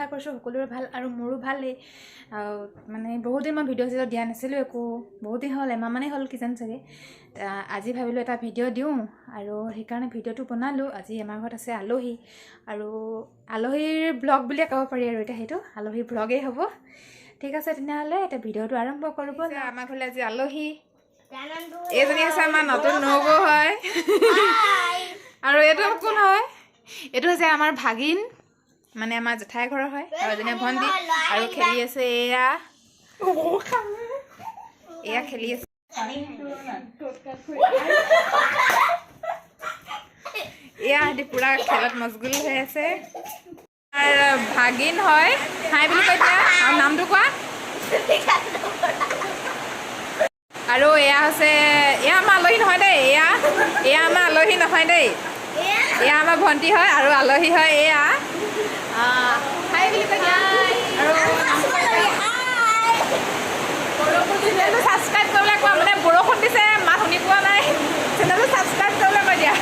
আশা কৰিছোঁ সকলোৰে ভাল আৰু মোৰো ভালেই মানে বহুত দিন মই ভিডিঅ' দিয়া নাছিলোঁ একো বহুত দিন হ'ল এমাহমানেই হ'ল কিজান চাগে আজি ভাবিলোঁ এটা ভিডিঅ' দিওঁ আৰু সেইকাৰণে ভিডিঅ'টো বনালোঁ আজি আমাৰ ঘৰত আছে আলহী আৰু আলহীৰ ব্লগ বুলিয়ে ক'ব পাৰি আৰু এতিয়া সেইটো আলহীৰ ব্লগেই হ'ব ঠিক আছে তেনেহ'লে এতিয়া ভিডিঅ'টো আৰম্ভ কৰিব আমাৰ ঘৰলৈ আজি আলহী এইজনী আছে আমাৰ নতুন নবৌ হয় আৰু এইটো কোন হয় এইটো হৈছে আমাৰ ভাগিন মানে আমাৰ জেঠাই ঘৰৰ হয় আৰু এজনী ভণ্টি আৰু খেলি আছে এয়া খেলি আছে এয়া সিহঁতি পুৰা খেলত মছগুল হৈ আছে ভাগিন হয় হাই বুলি কৈ দিয়া আৰু নামটো কোৱা আৰু এয়া হৈছে এয়া আমাৰ আলহী নহয় দেই এয়া আমাৰ আলহী নহয় দেই এয়া আমাৰ ভণ্টি হয় আৰু আলহী হয় এয়া হাই বুলি কৈ দিয়া আৰু চেনেলটো ছাবস্ক্ৰাইব কৰিবলৈ কোৱা মানে বৰষুণ দিছে মাত শুনি পোৱা নাই চেনেলটো ছাবস্ক্ৰাইব কৰিবলৈ কৈ দিয়া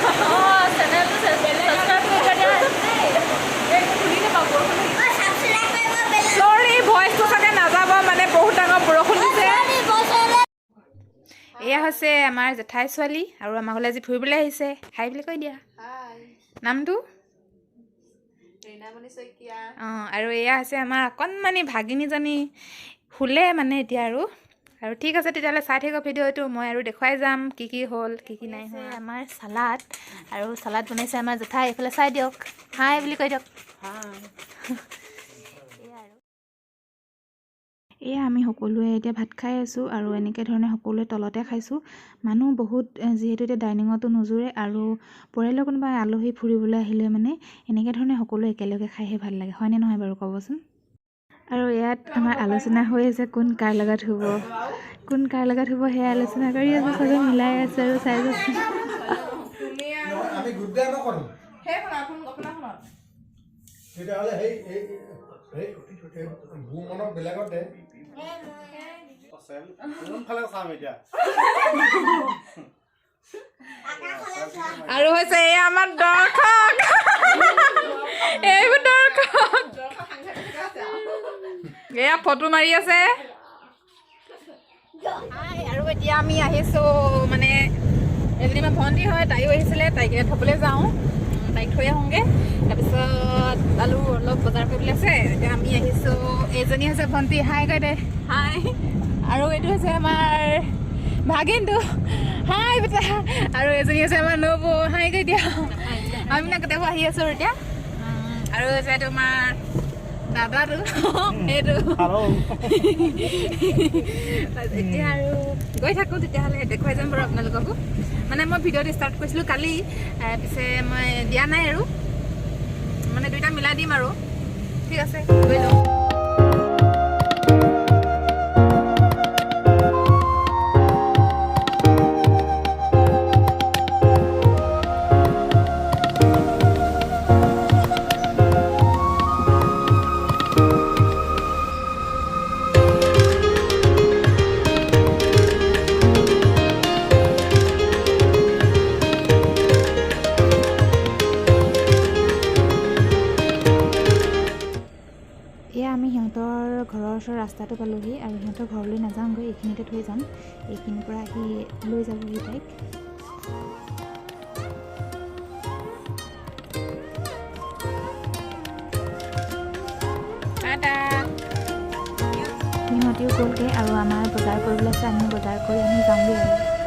চেনেলটো ছাবস্ক্ৰাইব কৰি দিয়া শুনি নাপাওঁ চৰি ভইচটো চাগে নাযাব মানে বহুত ডাঙৰ বৰষুণ দিছে এয়া হৈছে আমাৰ জেঠাই ছোৱালী আৰু আমাৰ ঘৰলৈ আজি ফুৰিবলৈ আহিছে হাই বুলি কৈ দিয়া নামটো অঁ আৰু এয়া হৈছে আমাৰ অকণমানি ভাগিনীজনী শুলে মানে এতিয়া আৰু ঠিক আছে তেতিয়াহ'লে চাই থাকিব ভিডিঅ'টো মই আৰু দেখুৱাই যাম কি কি হ'ল কি কি নাই হোৱা আমাৰ চালাড আৰু চালাড বনাইছে আমাৰ জেঠাই এইফালে চাই দিয়ক হাই বুলি কৈ দিয়ক এয়া আমি সকলোৱে এতিয়া ভাত খাই আছোঁ আৰু এনেকৈ ধৰণে সকলোৱে তলতে খাইছোঁ মানুহ বহুত যিহেতু এতিয়া ডাইনিঙতো নোজোৰে আৰু পৰিয়ালৰ কোনোবা আলহী ফুৰিবলৈ আহিলে মানে এনেকৈ ধৰণে সকলোৱে একেলগে খাইহে ভাল লাগে হয়নে নহয় বাৰু ক'বচোন আৰু ইয়াত আমাৰ আলোচনা হৈ আছে কোন কাৰ লগত শুব সেয়া আলোচনা কৰি আছে চবে মিলাই আছে আৰু চাই যাচ্ছে আৰু হৈছে এই আমাৰ দৰ্শক এইবোৰ দৰ্শক এয়া ফটো মাৰি আছে আৰু এতিয়া আমি আহিছোঁ মানে এজনী আমাৰ ভণ্টি হয় তাইও আহিছিলে তাইক থ'বলৈ যাওঁ তাইক থৈ আহোঁগৈ তাৰপিছত আলু অলপ বজাৰ কৰিবলৈ আছে এতিয়া আমি আহিছোঁ এইজনী হৈছে ভণ্টি হাই কৈ দে হাই আৰু এইটো হৈছে আমাৰ ভাগিনটো হাই বেটা আৰু এজনী হৈছে আমাৰ নবৌ হাই কৈ দিয়া আমি মানে কেতিয়াবা আহি আছোঁ এতিয়া আৰু হৈছে তোমাৰ দাদাটো এইটো এতিয়া আৰু গৈ থাকোঁ তেতিয়াহ'লে দেখুৱাই যাম বাৰু আপোনালোককো মানে মই ভিডিঅ'টো ষ্টাৰ্ট কৰিছিলোঁ কালি পিছে মই দিয়া নাই আৰু মানে দুইটা মিলাই দিম আৰু ঠিক আছে গৈ লওঁ এয়া আমি সিহঁতৰ ঘৰৰ ওচৰৰ ৰাস্তাটো পালোহি আৰু সিহঁতৰ ঘৰলৈ নাযাওঁগৈ এইখিনিতে থৈ যাম এইখিনিৰ পৰা আহি লৈ যাবহি তাইক সিহঁতিও গ'লগৈ আৰু আমাৰ বজাৰ কৰিবলৈ আছে আমি বজাৰ কৰি আমি যামগৈ আৰু